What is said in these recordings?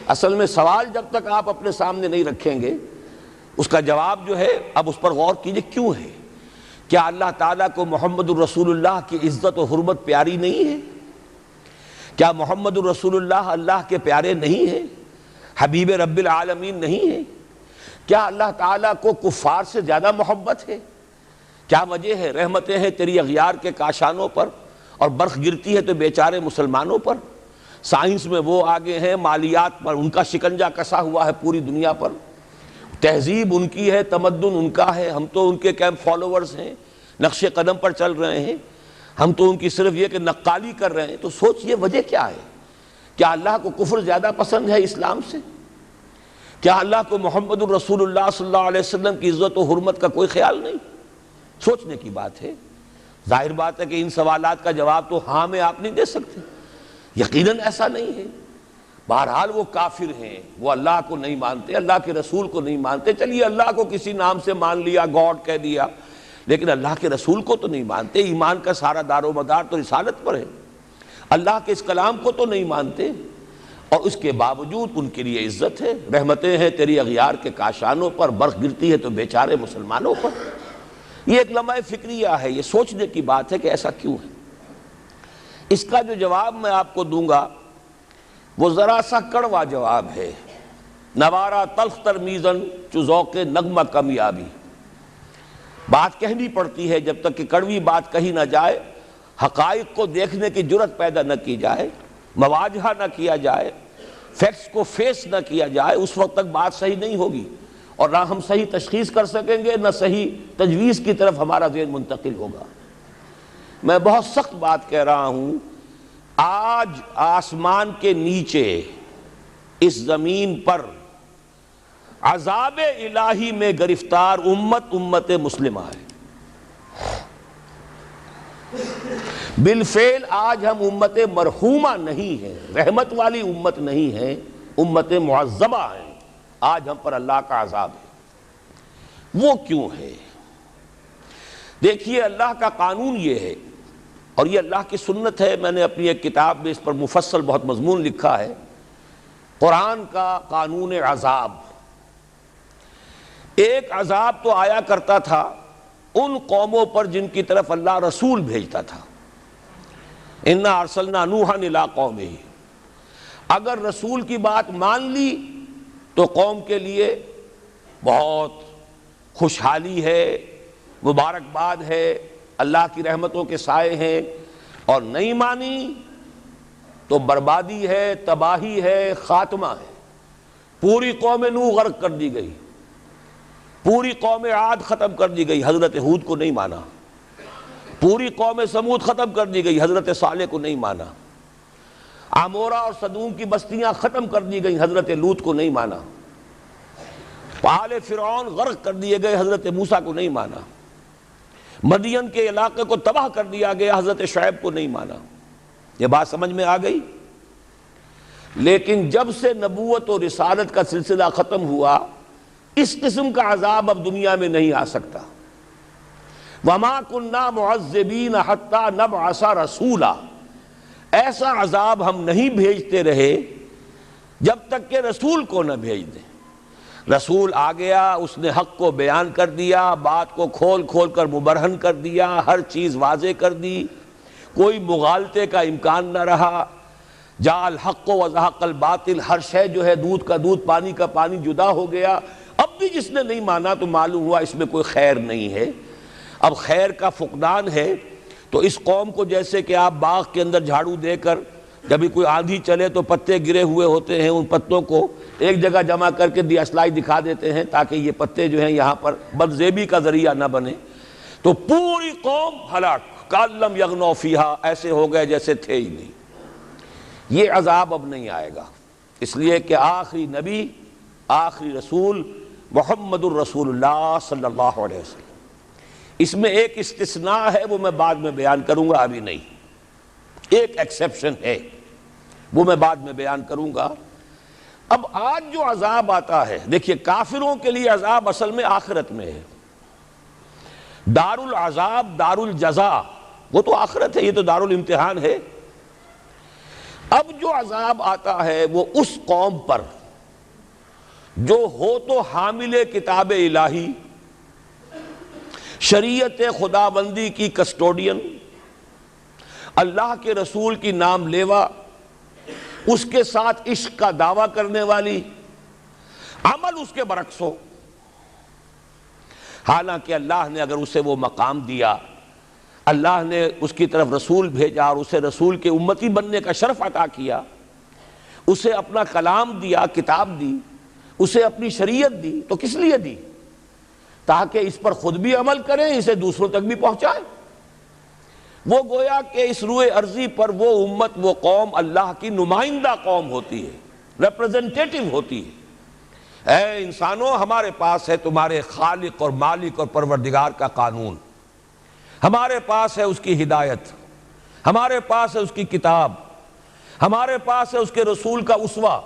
اصل میں سوال جب تک آپ اپنے سامنے نہیں رکھیں گے اس کا جواب جو ہے اب اس پر غور کیجئے کیوں ہے؟ کیا اللہ تعالیٰ کو محمد الرسول اللہ کی عزت و حرمت پیاری نہیں ہے؟ کیا محمد الرسول اللہ اللہ کے پیارے نہیں ہیں؟ حبیب رب العالمین نہیں ہیں؟ کیا اللہ تعالیٰ کو کفار سے زیادہ محبت ہے؟ کیا وجہ ہے؟ رحمتیں ہیں تیری اغیار کے کاشانوں پر اور برق گرتی ہے تو بیچارے مسلمانوں پر۔ سائنس میں وہ آگے ہیں، مالیات پر ان کا شکنجہ کسا ہوا ہے پوری دنیا پر، تہذیب ان کی ہے، تمدن ان کا ہے، ہم تو ان کے کیمپ فالوورز ہیں، نقش قدم پر چل رہے ہیں، ہم تو ان کی صرف یہ کہ نقالی کر رہے ہیں۔ تو سوچئے وجہ کیا ہے؟ کیا اللہ کو کفر زیادہ پسند ہے اسلام سے؟ کیا اللہ کو محمد الرسول اللہ صلی اللہ علیہ وسلم کی عزت و حرمت کا کوئی خیال نہیں؟ سوچنے کی بات ہے۔ ظاہر بات ہے کہ ان سوالات کا جواب تو ہاں میں آپ نہیں دے سکتے، یقیناً ایسا نہیں ہے۔ بہرحال وہ کافر ہیں، وہ اللہ کو نہیں مانتے، اللہ کے رسول کو نہیں مانتے۔ چلیے اللہ کو کسی نام سے مان لیا، گاڈ کہہ دیا، لیکن اللہ کے رسول کو تو نہیں مانتے۔ ایمان کا سارا دار و مدار تو رسالت پر ہے، اللہ کے اس کلام کو تو نہیں مانتے، اور اس کے باوجود ان کے لیے عزت ہے۔ رحمتیں ہیں تیری اغیار کے کاشانوں پر، برق گرتی ہے تو بیچارے مسلمانوں پر۔ یہ ایک لمحہ فکریہ ہے، یہ سوچنے کی بات ہے کہ ایسا کیوں ہے۔ اس کا جو جواب میں آپ کو دوں گا وہ ذرا سا کڑوا جواب ہے۔ نوارا تلخ ترمیزن چو ذوق نغمہ کمیابی، بات کہنی پڑتی ہے جب تک کہ کڑوی بات کہی نہ جائے، حقائق کو دیکھنے کی جرت پیدا نہ کی جائے، مواجہہ نہ کیا جائے، فیکٹس کو فیس نہ کیا جائے، اس وقت تک بات صحیح نہیں ہوگی، اور نہ ہم صحیح تشخیص کر سکیں گے، نہ صحیح تجویز کی طرف ہمارا ذہن منتقل ہوگا۔ میں بہت سخت بات کہہ رہا ہوں، آج آسمان کے نیچے اس زمین پر عذاب الہی میں گرفتار امت مسلمہ ہے۔ بالفعل آج ہم امت مرحومہ نہیں ہیں، رحمت والی امت نہیں ہیں، امت معذبہ ہیں۔ آج ہم پر اللہ کا عذاب ہے۔ وہ کیوں ہے؟ دیکھیے اللہ کا قانون یہ ہے، اور یہ اللہ کی سنت ہے۔ میں نے اپنی ایک کتاب میں اس پر مفصل بہت مضمون لکھا ہے، قرآن کا قانون عذاب۔ ایک عذاب تو آیا کرتا تھا ان قوموں پر جن کی طرف اللہ رسول بھیجتا تھا، اِنَّا أَرْسَلْنَا نُوحًا إِلَىٰ قَوْمِهِ۔ اگر رسول کی بات مان لی تو قوم کے لیے بہت خوشحالی ہے، مبارکباد ہے، اللہ کی رحمتوں کے سائے ہیں، اور نہیں مانی تو بربادی ہے، تباہی ہے، خاتمہ ہے۔ پوری قوم نوح غرق کر دی گئی، پوری قوم عاد ختم کر دی گئی، حضرت ہود کو نہیں مانا۔ پوری قوم سمود ختم کر دی گئی، حضرت صالح کو نہیں مانا۔ عمورہ اور صدوم کی بستیاں ختم کر دی گئی، حضرت لوط کو نہیں مانا۔ آل فرعون غرق کر دیے گئے، حضرت موسیٰ کو نہیں مانا۔ مدین کے علاقے کو تباہ کر دیا گیا، حضرت شعیب کو نہیں مانا۔ یہ بات سمجھ میں آ گئی؟ لیکن جب سے نبوت اور رسالت کا سلسلہ ختم ہوا، اس قسم کا عذاب اب دنیا میں نہیں آ سکتا۔ وَمَا كُنَّا مُعَذِّبِينَ حَتَّى نَبْعَثَ رَسُولًا، ایسا عذاب ہم نہیں بھیجتے رہے جب تک کہ رسول کو نہ بھیج دیں۔ رسول آ گیا، اس نے حق کو بیان کر دیا، بات کو کھول کھول کر مبرہن کر دیا، ہر چیز واضح کر دی، کوئی مغالطے کا امکان نہ رہا۔ جاء الحق وزهق الباطل، ہر شے جو ہے دودھ کا دودھ، پانی کا پانی جدا ہو گیا۔ اب بھی جس نے نہیں مانا تو معلوم ہوا اس میں کوئی خیر نہیں ہے، اب خیر کا فقدان ہے۔ تو اس قوم کو جیسے کہ آپ باغ کے اندر جھاڑو دے کر جب بھی کوئی آندھی چلے تو پتے گرے ہوئے ہوتے ہیں، ان پتوں کو ایک جگہ جمع کر کے دیاسلائی دکھا دیتے ہیں تاکہ یہ پتے جو ہیں یہاں پر بدزیبی کا ذریعہ نہ بنے، تو پوری قوم ہلاک، کَأَن لَّمْ يَغْنَوْا فِيهَا، ایسے ہو گئے جیسے تھے ہی نہیں۔ یہ عذاب اب نہیں آئے گا، اس لیے کہ آخری نبی، آخری رسول محمد الرسول اللہ صلی اللہ علیہ وسلم۔ اس میں ایک استثناء ہے، وہ میں بعد میں بیان کروں گا، ابھی نہیں۔ ایک ایکسیپشن ہے، وہ میں بعد میں بیان کروں گا۔ اب آج جو عذاب آتا ہے، دیکھیے کافروں کے لیے عذاب اصل میں آخرت میں ہے۔ دار العذاب، دار الجزا، وہ تو آخرت ہے، یہ تو دار الامتحان ہے۔ اب جو عذاب آتا ہے وہ اس قوم پر جو ہو تو حامل کتاب الہی، شریعت خداوندی کی کسٹوڈین، اللہ کے رسول کی نام لیوا، اس کے ساتھ عشق کا دعویٰ کرنے والی، عمل اس کے برعکس ہو۔ حالانکہ اللہ نے اگر اسے وہ مقام دیا، اللہ نے اس کی طرف رسول بھیجا اور اسے رسول کے امتی بننے کا شرف عطا کیا، اسے اپنا کلام دیا، کتاب دی، اسے اپنی شریعت دی، تو کس لیے دی؟ تاکہ اس پر خود بھی عمل کریں، اسے دوسروں تک بھی پہنچائیں۔ وہ گویا کہ اس روئے ارضی پر وہ امت، وہ قوم اللہ کی نمائندہ قوم ہوتی ہے، ریپرزنٹیٹو ہوتی ہے۔ اے انسانوں، ہمارے پاس ہے تمہارے خالق اور مالک اور پروردگار کا قانون، ہمارے پاس ہے اس کی ہدایت، ہمارے پاس ہے اس کی کتاب، ہمارے پاس ہے اس کے رسول کا اسوہ۔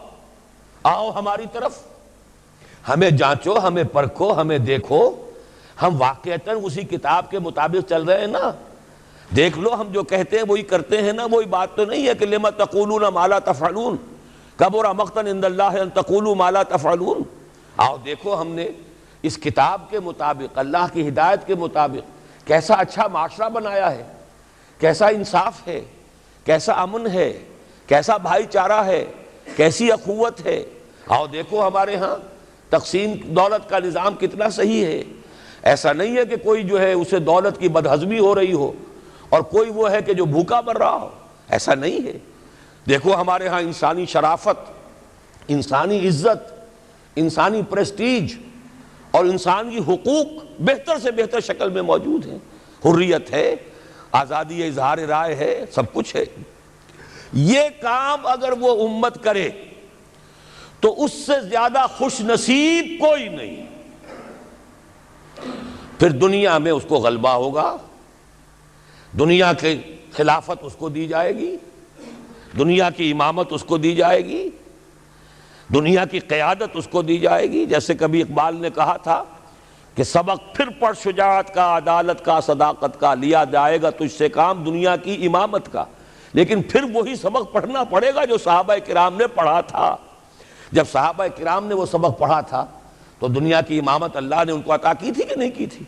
آؤ ہماری طرف، ہمیں جانچو، ہمیں پرکھو، ہمیں دیکھو، ہم واقعتاً اسی کتاب کے مطابق چل رہے ہیں نا؟ دیکھ لو، ہم جو کہتے ہیں وہی کرتے ہیں نا؟ وہی بات تو نہیں ہے کہ لما تقولون ما لا تفعلون، کبر مقتا عند اللہ ان تقولوا ما لا تفعلون۔ آؤ دیکھو، ہم نے اس کتاب کے مطابق، اللہ کی ہدایت کے مطابق کیسا اچھا معاشرہ بنایا ہے، کیسا انصاف ہے، کیسا امن ہے، کیسا بھائی چارہ ہے، کیسی اخوت ہے۔ آؤ دیکھو ہمارے ہاں تقسیم دولت کا نظام کتنا صحیح ہے۔ ایسا نہیں ہے کہ کوئی جو ہے اسے دولت کی بدہضمی ہو رہی ہو اور کوئی وہ ہے کہ جو بھوکا مر رہا ہو، ایسا نہیں ہے۔ دیکھو ہمارے ہاں انسانی شرافت، انسانی عزت، انسانی پریسٹیج اور انسانی حقوق بہتر سے بہتر شکل میں موجود ہیں۔ حریت ہے، آزادی اظہار رائے ہے، سب کچھ ہے۔ یہ کام اگر وہ امت کرے تو اس سے زیادہ خوش نصیب کوئی نہیں۔ پھر دنیا میں اس کو غلبہ ہوگا، دنیا کی خلافت اس کو دی جائے گی، دنیا کی امامت اس کو دی جائے گی، دنیا کی قیادت اس کو دی جائے گی۔ جیسے کبھی اقبال نے کہا تھا کہ سبق پھر پڑھ شجاعت کا، عدالت کا، صداقت کا، لیا جائے گا تجھ سے کام دنیا کی امامت کا۔ لیکن پھر وہی سبق پڑھنا پڑے گا جو صحابہ کرام نے پڑھا تھا۔ جب صحابہ کرام نے وہ سبق پڑھا تھا تو دنیا کی امامت اللہ نے ان کو عطا کی تھی کہ نہیں کی تھی؟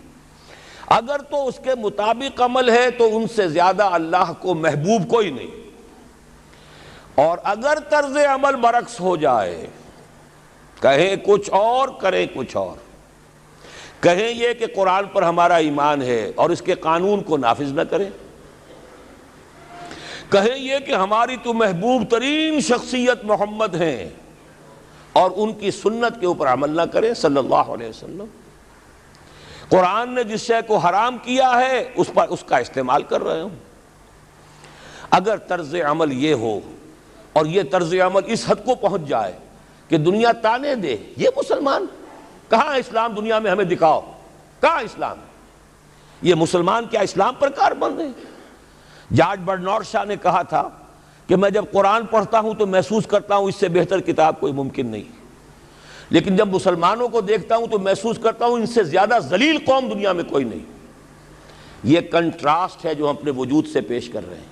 اگر تو اس کے مطابق عمل ہے تو ان سے زیادہ اللہ کو محبوب کوئی نہیں، اور اگر طرز عمل برعکس ہو جائے، کہیں کچھ اور کریں کچھ اور، کہیں یہ کہ قرآن پر ہمارا ایمان ہے اور اس کے قانون کو نافذ نہ کریں، کہیں یہ کہ ہماری تو محبوب ترین شخصیت محمد ہیں اور ان کی سنت کے اوپر عمل نہ کریں صلی اللہ علیہ وسلم، قرآن نے جس شے کو حرام کیا ہے اس پر اس کا استعمال کر رہے ہوں۔ اگر طرز عمل یہ ہو اور یہ طرز عمل اس حد کو پہنچ جائے کہ دنیا تانے دے، یہ مسلمان کہاں اسلام دنیا میں ہمیں دکھاؤ، کہاں اسلام؟ یہ مسلمان کیا اسلام پر کاربند ہیں؟ جارج برنارڈ شاہ نے کہا تھا کہ میں جب قرآن پڑھتا ہوں تو محسوس کرتا ہوں اس سے بہتر کتاب کوئی ممکن نہیں، لیکن جب مسلمانوں کو دیکھتا ہوں تو محسوس کرتا ہوں ان سے زیادہ ذلیل قوم دنیا میں کوئی نہیں۔ یہ کنٹراسٹ ہے جو ہم اپنے وجود سے پیش کر رہے ہیں۔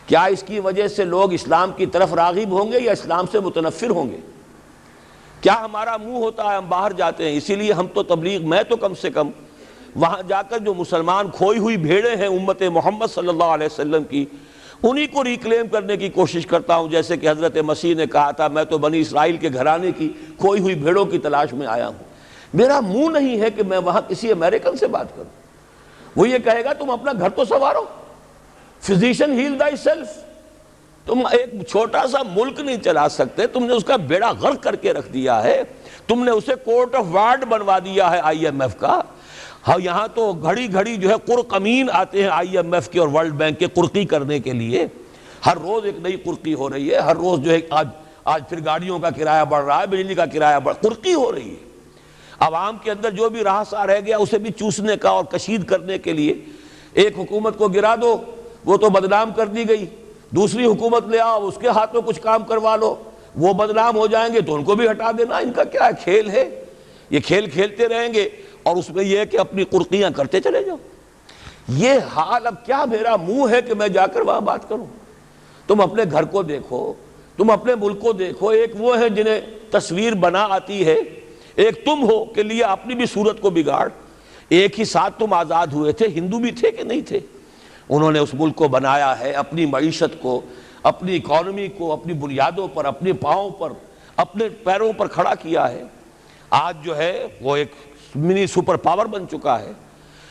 کیا اس کی وجہ سے لوگ اسلام کی طرف راغب ہوں گے یا اسلام سے متنفر ہوں گے؟ کیا ہمارا منہ ہوتا ہے ہم باہر جاتے ہیں؟ اسی لیے ہم تو تبلیغ، میں تو کم سے کم وہاں جا کر جو مسلمان کھوئی ہوئی بھیڑیں ہیں امت محمد صلی اللہ علیہ وسلم کی، انہی کو ریکلیم کرنے کی کوشش کرتا ہوں۔ جیسے کہ حضرت مسیح نے کہا تھا میں تو بنی اسرائیل کے گھرانے کی کھوئی ہوئی بھیڑوں کی تلاش میں آیا ہوں۔ میرا منہ نہیں ہے کہ میں وہاں کسی امریکن سے بات کروں، وہ یہ کہے گا تم اپنا گھر تو سنوارو، فزیشین ہیل تھائی سیلف۔ تم ایک چھوٹا سا ملک نہیں چلا سکتے، تم نے اس کا بیڑا غرق کر کے رکھ دیا ہے، تم نے اسے کورٹ آف وارڈ بنوا دیا ہے IMF کا۔ ہاں یہاں تو گھڑی گھڑی جو ہے قرقمین آتے ہیں IMF کے اور ورلڈ بینک کے قرقی کرنے کے لیے، ہر روز ایک نئی قرقی ہو رہی ہے، ہر روز جو ہے آج پھر گاڑیوں کا کرایہ بڑھ رہا ہے، بجلی کا کرایہ قرقی ہو رہی ہے۔ عوام کے اندر جو بھی رہا رہ گیا اسے بھی چوسنے کا اور کشید کرنے کے لیے ایک حکومت کو گرا دو، وہ تو بدنام کر دی گئی، دوسری حکومت لے آؤ اس کے ہاتھوں کچھ کام کروا لو، وہ بدنام ہو جائیں گے تو ان کو بھی ہٹا دینا۔ ان کا کیا کھیل ہے؟ یہ کھیل کھیلتے رہیں گے اور اس میں یہ ہے کہ اپنی قرقیاں کرتے چلے جاؤ۔ یہ حال اب کیا میرا منہ ہے کہ میں جا کر وہاں بات کروں؟ تم اپنے گھر کو دیکھو، تم اپنے ملک کو دیکھو، ایک وہ ہے جنہیں تصویر بنا آتی ہے، ایک تم ہو کہ لیا اپنی بھی صورت کو بگاڑ۔ ایک ہی ساتھ تم آزاد ہوئے تھے، ہندو بھی تھے کہ نہیں تھے؟ انہوں نے اس ملک کو بنایا ہے، اپنی معیشت کو، اپنی اکانومی کو اپنی بنیادوں پر، اپنے پاؤں پر، اپنے پیروں پر کھڑا کیا ہے۔ آج جو ہے وہ ایک منی سپر پاور بن چکا ہے،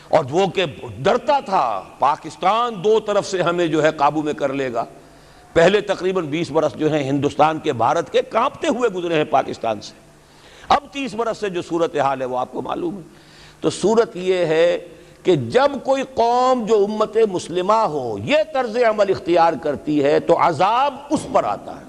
اور وہ کہ ڈرتا تھا پاکستان دو طرف سے ہمیں جو ہے قابو میں کر لے گا۔ پہلے تقریباً 20 برس جو ہیں ہندوستان کے، بھارت کے کانپتے ہوئے گزرے ہیں پاکستان سے، اب 30 برس سے جو صورتحال ہے وہ آپ کو معلوم ہے۔ تو صورت یہ ہے کہ جب کوئی قوم جو امت مسلمہ ہو یہ طرز عمل اختیار کرتی ہے تو عذاب اس پر آتا ہے۔